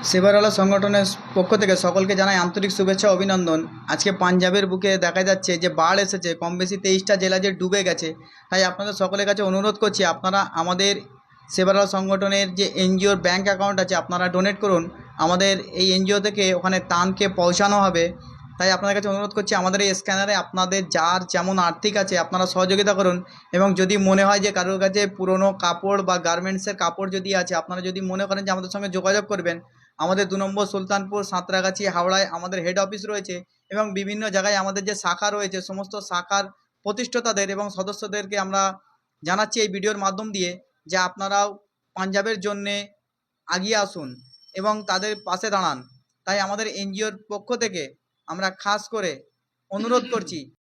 সেবারওয়ালা সংগঠনের পক্ষ থেকে সকলকে জানাই আন্তরিক শুভেচ্ছা ও অভিনন্দন। আজকে পাঞ্জাবের বুকে দেখা যাচ্ছে যে বাঢ় এসেছে, কম বেশি 23টা জেলা যে ডুবে গেছে। তাই আপনাদের সকলের কাছে অনুরোধ করছি, আপনারা আমাদের সেবারওয়ালা সংগঠনের যে এনজিওর ব্যাঙ্ক অ্যাকাউন্ট আছে আপনারা ডোনেট করুন। আমাদের এই এনজিও থেকে ওখানে ত্রাণকে পৌঁছানো হবে। তাই আপনাদের কাছে অনুরোধ করছি, আমাদের এই স্ক্যানারে আপনাদের যার যেমন আর্থিক আছে আপনারা সহযোগিতা করুন। এবং যদি মনে হয় যে কারোর কাছে পুরনো কাপড় বা গার্মেন্টসের কাপড় যদি আছে, আপনারা যদি মনে করেন যে আমাদের সঙ্গে যোগাযোগ করবেন। আমাদের 2 নম্বর সুলতানপুর, সাঁতরাগাছি, হাওড়ায় আমাদের হেড অফিস রয়েছে এবং বিভিন্ন জায়গায় আমাদের যে শাখা রয়েছে, সমস্ত শাখার প্রতিষ্ঠাতাদের এবং সদস্যদেরকে আমরা জানাচ্ছি এই ভিডিওর মাধ্যম দিয়ে যে আপনারাও পাঞ্জাবের জন্যে এগিয়ে আসুন এবং তাদের পাশে দাঁড়ান। তাই আমাদের এনজিওর পক্ষ থেকে আমরা খাস করে অনুরোধ করছি